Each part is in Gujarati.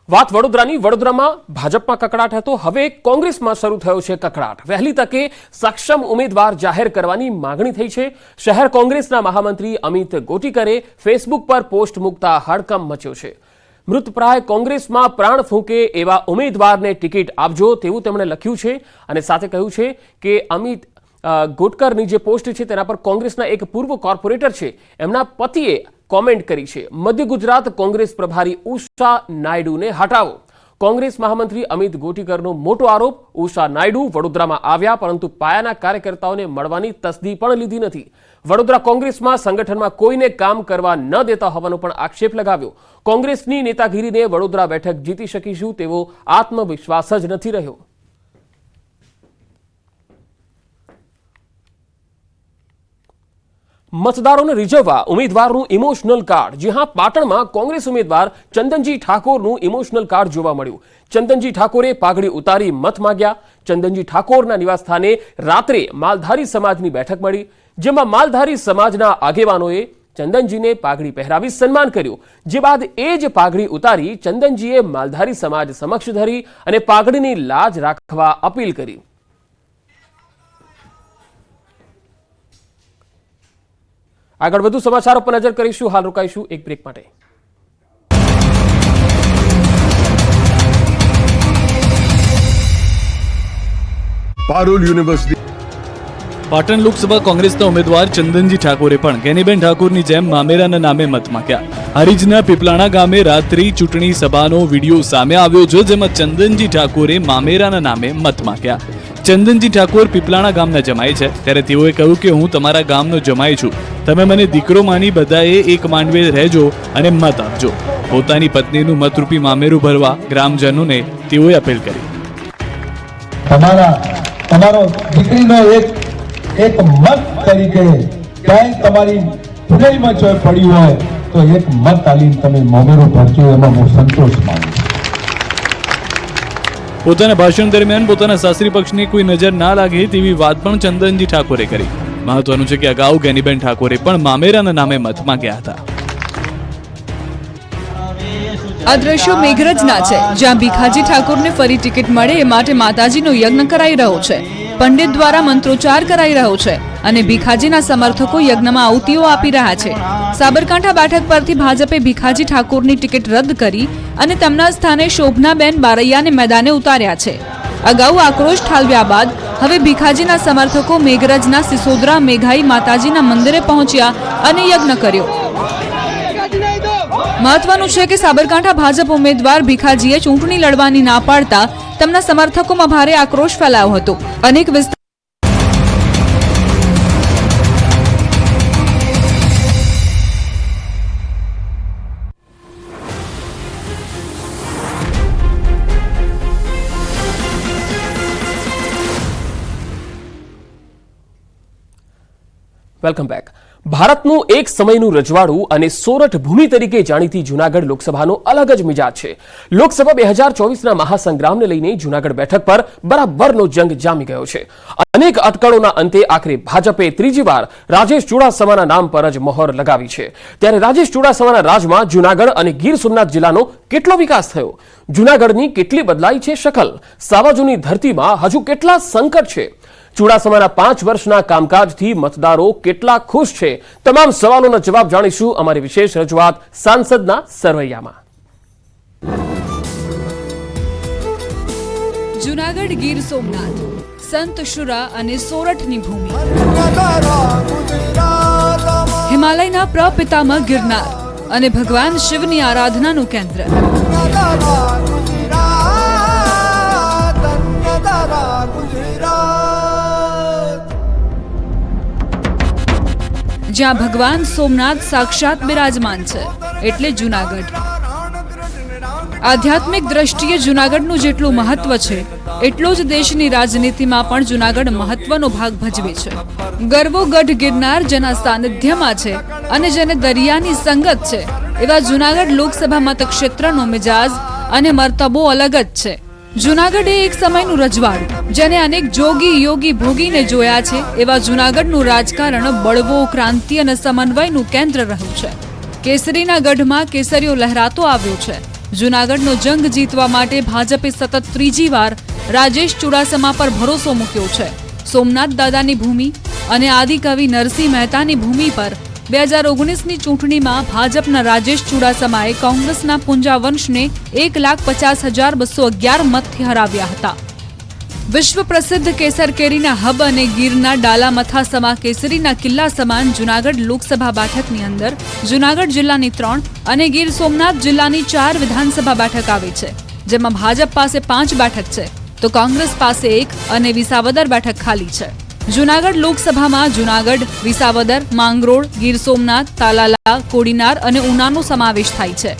વાત વડોદરાની. વડોદરામાં ભાજપમાં કકડાટ હતો, હવે કોંગ્રેસમાં શરૂ થયો છે કકડાટ. વહેલી તકે સક્ષમ ઉમેદવાર જાહેર કરવાની માંગણી થઈ છે. શહેર કોંગ્રેસના મહામંત્રી અમિત ગોટીકરે ફેસબુક પર પોસ્ટ મૂકતા હડકંપ મચ્યો છે. મૃતપ્રાય કોંગ્રેસમાં પ્રાણ ફૂંકે એવા ઉમેદવારને ટિકિટ આપજો તેવું તેમણે લખ્યું છે અને સાથે કહ્યું છે કે અમિત ગોટકરની જે પોસ્ટ છે તેના પર કોંગ્રેસના એક પૂર્વ કોર્પોરેટર છે એમના પતિએ કોમેન્ટ કરી છે, મધ્ય ગુજરાત કોંગ્રેસ પ્રભારી ઉષા નાયડુને હટાવો. કોંગ્રેસ મહામંત્રી અમિત ગોટીકરનો મોટો આરોપ, ઉષા નાયડુ વડોદરામાં આવ્યા પરંતુ પાયાના કાર્યકર્તાઓને મળવાની તસ્દી પણ લીધી નથી. વડોદરા કોંગ્રેસમાં સંગઠનમાં કોઈને કામ કરવા ન દેતા હોવાનો પણ આક્ષેપ લગાવ્યો. કોંગ્રેસની નેતાગીરીને વડોદરા બેઠક જીતી શકીશું તેવો આત્મવિશ્વાસ જ નથી રહ્યો. મતદારોને રીઝવવા ઉમેદવારનું ઇમોશનલ કાર્ડ. જી હા, પાટણમાં કોંગ્રેસ ઉમેદવાર ચંદનજી ઠાકોરનું ઇમોશનલ કાર્ડ જોવા મળ્યું. ચંદનજી ઠાકોરે પાઘડી ઉતારી મત માંગ્યા. ચંદનજી ઠાકોરના નિવાસસ્થાને રાત્રે માલધારી સમાજની બેઠક મળી, જેમાં માલધારી સમાજના આગેવાનોએ ચંદનજીને પાઘડી પહેરાવી સન્માન કર્યું. જે બાદ એ જ પાઘડી ઉતારી ચંદનજીએ માલધારી સમાજ સમક્ષ ધરી અને પાઘડીની લાજ રાખવા અપીલ કરી. આગળ વધુ સમાચારો પર નજર કરીશું. હાલ રોકાઈશું એક બ્રેક માટે. પારુલ યુનિવર્સિટી. પાટણ લોકસભા કોંગ્રેસના ઉમેદવાર ચંદનજી ઠાકોરે પણ ગેનીબેન ઠાકોરની જેમ મામેરાના નામે મત માંગ્યા. હરીજના પીપલાણા ગામે રાત્રિ ચૂંટણી સભાનો વિડીયો સામે આવ્યો છે, જેમાં ચંદનજી ઠાકોરે મામેરાના નામે મત માંગ્યા. ચંદનજી ઠાકોર પીપલાણા ગામના જમાઈ છે, ત્યારે તેઓએ કહ્યું કે હું તમારા ગામનો જમાઈ છું, તમે મને દીકરો માની બધાએ એક માંડવે રહેજો અને મત આપજો. પોતાની પત્નીનું મતરૂપી મામેરું ભરવા ગ્રામજનોને તેઓએ અપીલ કરી. તમારો દીકરીનો એક મત તરીકે ક્યાંય તમારી હૃદયમાં જો પડ્યું હોય તો એક મત આલીને તમે મામેરું ભરજો, એમાં હું સંતોષ માનું. પોતાના ભાષણ દરમિયાન પોતાના સાસરી પક્ષની કોઈ નજર ના લાગે તેવી વાત પણ ચંદનજી ઠાકોરે કરી. મહત્વનું છે કે અગાઉ ગેનીબેન ઠાકોરે પણ મામેરાના નામે મત માંગ્યા હતા. આ દ્રશ્યો મેઘરજના છે, જ્યાં ભીખાજી ઠાકોરને ફરી ટિકિટ મળે એ માટે માતાજીનો યજ્ઞ કરાઈ રહ્યો છે. પંડિત દ્વારા મંત્રોચ્ચાર કરાઈ રહ્યો છે અને ભીખાજીના સમર્થકો યજ્ઞમાં આહુતિઓ આપી રહ્યા છે. સાબરકાંઠા બેઠક પરથી ભાજપે ભીખાજી ઠાકોરની ટિકિટ રદ કરી અને તેમના સ્થાને શોભનાબેન બારૈયાને મેદાને ઉતાર્યા છે. અગાઉ આક્રોશ ઠાલવ્યા બાદ હવે ભીખાજીના સમર્થકો મેઘરજના સિસોદરા મેઘાઈ માતાજીના મંદિરે પહોંચ્યા અને યજ્ઞ કર્યો. મહત્વનું છે કે સાબરકાંઠા ભાજપ ઉમેદવાર ભીખાજીએ ચૂંટણી લડવાની ના પાડતા તેમના સમર્થકોમાં ભારે આક્રોશ ફેલાયો હતો. અનેક વેલકમ બેક. ભારતનું એક સમયનું રજવાડું અને સોરઠ ભૂમિ તરીકે જાણીતી જૂનાગઢ લોકસભાનો અલગ જ મિજાજ છે. લોકસભા 2024ના મહાસંગ્રામને લઈને જૂનાગઢ બેઠક પર બરાબરનો જંગ જામી ગયો છે. અનેક અટકળોના અંતે આખરે ભાજપે ત્રીજી વાર રાજેશ ચુડાસમાના નામ પર જ મહોર લગાવી છે. ત્યારે રાજેશ ચુડાસમાના રાજમાં જૂનાગઢ અને ગીર સોમનાથ જિલ્લાનો કેટલો વિકાસ થયો, જૂનાગઢની કેટલી બદલાઈ છે શકલ, સાવાજોની ધરતીમાં હજુ કેટલા સંકટ છે, ચુડાસમાના 5 વર્ષના કામકાજથી મતદારો કેટલા ખુશ છે, તમામ સવાલોના જવાબ જાણીશું અમારી વિશેષ રજૂઆત સાંસદના સરવૈયામાં. જૂનાગઢ ગીર સોમનાથ, સંત શુરા અને સોરઠની ભૂમિ, હિમાલયના પ્રપિતામહ ગિરનાર અને ભગવાન શિવની આરાધનાનું કેન્દ્ર. જ્યાં ભગવાન સોમનાથ સાક્ષાત બિરાજમાન છે એટલે જૂનાગઢ. આધ્યાત્મિક દ્રષ્ટિએ જૂનાગઢનું જેટલું મહત્વ છે એટલો જ દેશની રાજનીતિમાં પણ જૂનાગઢ મહત્વનો ભાગ ભજવે છે. ગરવો ગઢ ગિરનાર જેના સાનિધ્યમાં છે અને જેને દરિયાની સંગત છે એવા જૂનાગઢ લોકસભા મતક્ષેત્રનો મિજાજ અને મર્તબો અલગ જ છે. જૂનાગઢ એ એક સમયનું રજવાડું, જેને અનેક જોગી યોગી ભોગીને જોયા છે એવા જૂનાગઢનું રાજકારણ બળવો, ક્રાંતિ અને સમન્વયનું કેન્દ્ર રહ્યું છે. કેસરીના ગઢમાં કેસરીઓ લહેરાતો આવ્યો છે. જૂનાગઢનો જંગ જીતવા માટે ભાજપે સતત ત્રીજી વાર રાજેશ ચુડાસમા પર ભરોસો મૂક્યો છે. સોમનાથ દાદાની ભૂમિ અને આદિકવિ નરસિંહ મહેતાની ભૂમિ પર 2019ની ચૂંટણીમાં ભાજપના રાજેશ ચુડાસમાએ કોંગ્રેસના પુંજા વંશને 1,50,211 મતથી હરાવ્યા હતા. વિશ્વ પ્રસિદ્ધ કેસર કેરીના હબ અને ગીરના ડાલામથા સમા કેસરીના કિલ્લા સમાન જૂનાગઢ લોકસભા બેઠકની અંદર જૂનાગઢ જિલ્લાની 3 અને ગીર સોમનાથ જિલ્લાની 4 વિધાનસભા બેઠક આવે છે, જેમાં ભાજપ પાસે 5 બેઠક છે તો કોંગ્રેસ પાસે 1 અને વિસાવદર બેઠક ખાલી છે. જૂનાગઢ લોકસભામાં જૂનાગઢ, વિસાવદર, માંગરોળ, ગીર સોમનાથ, તાલાલા, કોડીનાર અને ઉનાનો સમાવેશ થાય છે.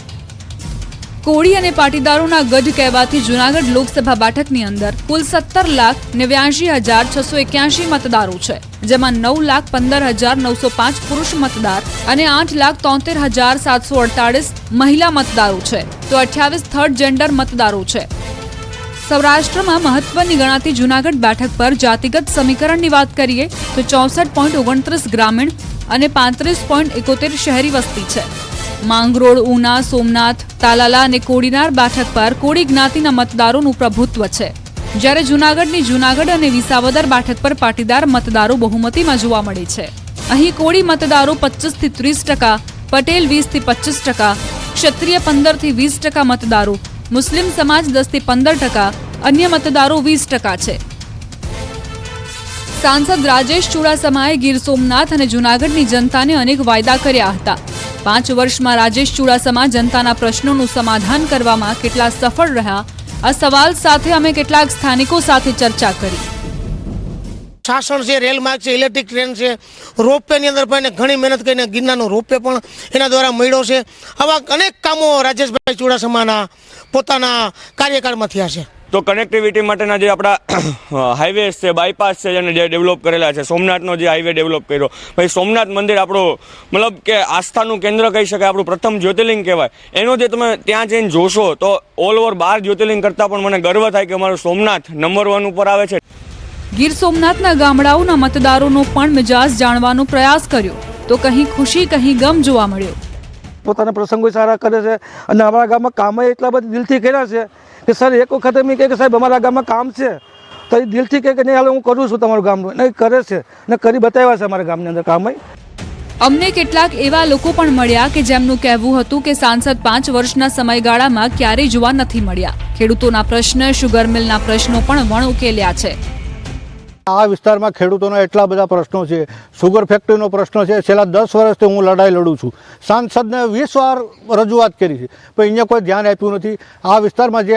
કોળી અને પાટીદારોના ગઢ કહેવાથી જૂનાગઢ લોકસભા બેઠકની અંદર કુલ 17,89,681 મતદારો છે, જેમાં 9,15,905 પુરુષ મતદાર અને 8,73,748 મહિલા મતદારો છે તો 28 થર્ડ જેન્ડર મતદારો છે. સૌરાષ્ટ્રમાં મહત્વની ગણાતી જૂનાગઢ બેઠક પર જાતિગત સમીકરણની વાત કરીએ તો 64.29 ગ્રામીણ અને 35.71 શહેરી વસ્તી છે. માંગરોળ, ઉના, સોમનાથ, તાલાલા અને કોડીનાર બેઠક પર કોળી જ્ઞાતિના મતદારોનું પ્રભુત્વ છે, જ્યારે જૂનાગઢની જૂનાગઢ અને વિસાવદર બેઠક પર પાટીદાર મતદારો બહુમતીમાં જોવા મળે છે. અહીં કોળી મતદારો 25 થી 30%, પટેલ 20 થી 25%, ક્ષત્રિય 15 થી 20% મતદારો, મુસ્લિમ સમાજ 10 થી 15%, અન્ય મતદારો 20% છે. સાંસદ રાજેશ ચુડાસમાએ ગીર સોમનાથ અને જૂનાગઢની જનતાને અનેક વાયદા કર્યા હતા. 5 વર્ષમાં રાજેશ ચુડાસમા જનતાના પ્રશ્નોનું સમાધાન કરવામાં કેટલા સફળ રહ્યા, આ સવાલ સાથે અમે કેટલાક સ્થાનિકો સાથે ચર્ચા કરી. શાસન છે, રેલ માર્ગ છે, ઇલેક્ટ્રિક ટ્રેન છે, રોપવેની અંદર પણ ઘણી મહેનત કરીને ગિરનારનો રોપવે પણ એના દ્વારા મળ્યો છે. આવા અનેક કામો રાજેશભાઈ ચુડાસમાના પોતાના કાર્યકાળમાં થયા છે. તો કનેક્ટિવિટી માટેના જે આપણા હાઈવેઝ છે, બાયપાસ છે, જેને જે ડેવલપ કરેલા છે, સોમનાથનો જે હાઈવે ડેવલપ કર્યો, ભાઈ સોમનાથ મંદિર આપણું મતલબ કે આસ્થાનું કેન્દ્ર કહી શકાય, આપણું પ્રથમ જ્યોતિર્લિંગ કહેવાય. એનો જે તમે ત્યાં જઈને જોશો તો ઓલ ઓવર 12 જ્યોતિર્લિંગ કરતાં પણ મને ગર્વ થાય કે અમારું સોમનાથ નંબર 1 ઉપર આવે છે. ગીર સોમનાથના ગામડાઓના મતદારોનો પણ મિજાજ જાણવાનો પ્રયાસ કર્યો તો કહી ખુશી કહી ગમ જોવા મળ્યો. પોતાના પ્રસંગો સારા કરે છે અને અમારા ગામમાં કામ એટલા બધા દિલથી કર્યા છે કે સર એક વખત એમ કહે કે સાહેબ અમારા ગામમાં કામ છે તો એ દિલથી કહે કે નહીં હાલ હું કરું છું તમારું ગામનું, નહીં કરે છે ને કરી બતાવ્યા છે અમારા ગામની અંદર કામ. અમને કેટલાક એવા લોકો પણ મળ્યા કે જેમનું કહેવું હતું કે સાંસદ 5 વર્ષના સમયગાળામાં ક્યારેય જોવા નથી મળ્યા. ખેડૂતોના પ્રશ્ન, શુગર મિલના પ્રશ્નો પણ વણ ઉકેલ્યા છે. આ વિસ્તારમાં ખેડૂતોના એટલા બધા પ્રશ્નો છે, સુગર ફેક્ટરીનો પ્રશ્ન છે, છેલ્લા 10 વર્ષથી હું લડાઈ લડું છું. સાંસદને 20 વાર રજૂઆત કરી છે પણ અહીંયા કોઈ ધ્યાન આપ્યું નથી. આ વિસ્તારમાં જે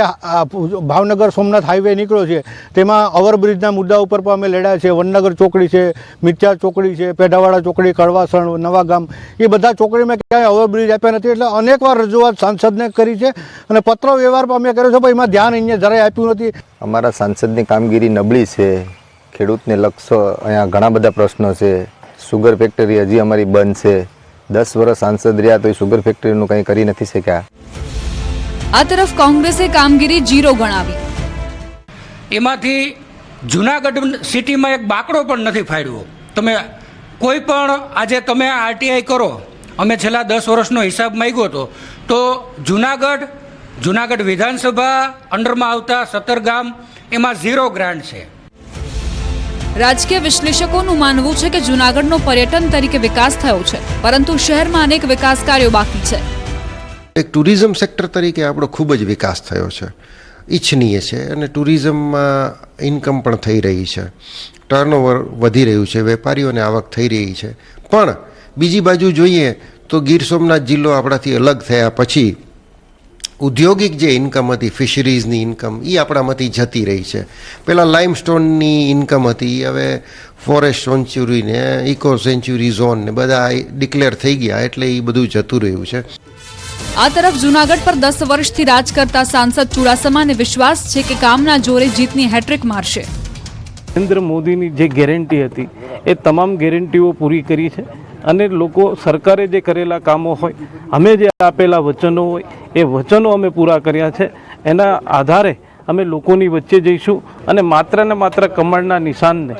ભાવનગર સોમનાથ હાઈવે નીકળ્યો છે તેમાં ઓવરબ્રિજના મુદ્દા ઉપર પણ અમે લડ્યા છે. વનનગર ચોકડી છે, મિર્ચા ચોકડી છે, પેઢાવાડા ચોકડી, કડવાસણ, નવાગામ, એ બધા ચોકડીમાં ક્યાંય ઓવરબ્રિજ આપ્યા નથી. એટલે અનેક વાર રજૂઆત સાંસદને કરી છે અને પત્ર વ્યવહાર પણ અમે કર્યો છે પણ એમાં ધ્યાન અહીંયા જરાય આપ્યું નથી. અમારા સાંસદની કામગીરી નબળી છે. ખેડૂતને લક્ષો અહીંયા ઘણા બધા પ્રશ્નો છે. સુગર ફેક્ટરી હજી અમારી બંધ છે. 10 વર્ષ સાંસદ રહ્યા તો એ સુગર ફેક્ટરીનું કંઈ કરી નથી શક્યા. આ તરફ કોંગ્રેસે કામગીરી ઝીરો ગણાવી. એમાંથી જૂનાગઢ સિટીમાં એક બાકડો પણ નથી ફાડ્યો. તમે કોઈ પણ આજે તમે આરટીઆઈ કરો, અમે છેલ્લા 10 વર્ષનો હિસાબ માંગ્યો હતો તો જૂનાગઢ વિધાનસભા અંડરમાં આવતા 17 ગામ એમાં 0 ગ્રાન્ટ છે. રાજકીય વિશ્લેષકોનું માનવું છે કે જૂનાગઢનો પર્યટન તરીકે વિકાસ થયો છે, પરંતુ શહેરમાં અનેક વિકાસ કાર્યો બાકી છે. એક ટુરિઝમ સેક્ટર તરીકે આપણો ખૂબ જ વિકાસ થયો છે, ઈચ્છનીય છે અને ટુરિઝમમાં ઇન્કમ પણ થઈ રહી છે, ટર્નઓવર વધી રહ્યું છે, વેપારીઓને આવક થઈ રહી છે. પણ બીજી બાજુ જોઈએ તો ગીર સોમનાથ જિલ્લો આપણાથી અલગ થયા પછી ઉદ્યોગિક જે ઇન્કમ હતી, ફિશરીઝની ઇન્કમ, એ આપણામાંથી જતી રહી છે. પહેલાં લાઇમસ્ટોનની ઇન્કમ હતી, હવે ફોરેસ્ટ સેન્ચ્યુરી ને ઇકો સેન્ચ્યુરી ઝોન ને બધા ડિક્લેર થઈ ગયા એટલે એ બધું જતું રહ્યું છે. આ તરફ જૂનાગઢ પર 10 વર્ષથી રાજ કરતા સાંસદ ચુડાસમાને વિશ્વાસ છે કે કામના જોરે જીતની હેટ્રિક મારશે. નરેન્દ્ર મોદીની જે ગેરંટી હતી એ તમામ ગેરંટીઓ પૂરી કરી છે અને લોકો સરકારે જે કરેલા કામો હોય, અમે જે આપેલા વચનો હોય એ વચનો અમે પૂરા કર્યા છે. એના આધારે અમે લોકોની વચ્ચે જઈશું અને માત્ર ને માત્ર કમળના નિશાનને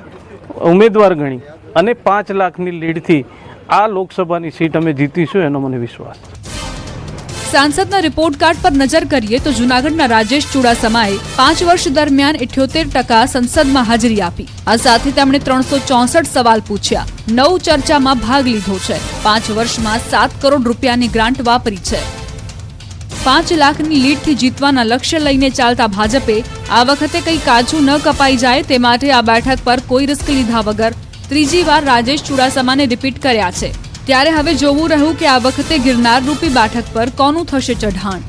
ઉમેદવાર ગણી અને 5 લાખની લીડથી આ લોકસભાની સીટ અમે જીતીશું, એનો મને વિશ્વાસ છે. સાંસદના રિપોર્ટ કાર્ડ પર નજર કરીએ તો જૂનાગઢના રાજેશ ચુડાસમાએ 5 વર્ષ દરમિયાન 78% સંસદમાં હાજરી આપી. આ સાથે તેમણે 364 સવાલ પૂછ્યા, 9 ચર્ચામાં ભાગ લીધો છે, 5 વર્ષમાં 7 કરોડ રૂપિયાની ગ્રાન્ટ વાપરી છે. 5 લાખની લીડથી જીતવાના લક્ષ્ય લઈને ચાલતા ભાજપે આ વખતે કંઈ કાચું ન કપાઈ જાય તે માટે આ બેઠક પર કોઈ રિસ્ક લીધા વગર ત્રીજી વાર રાજેશ ચુડાસમાને રિપીટ કર્યા છે. ત્યારે હવે જોવું રહ્યું કે આ વખતે ગિરનાર રૂપી બેઠક પર કોનું થશે ચઢાણ.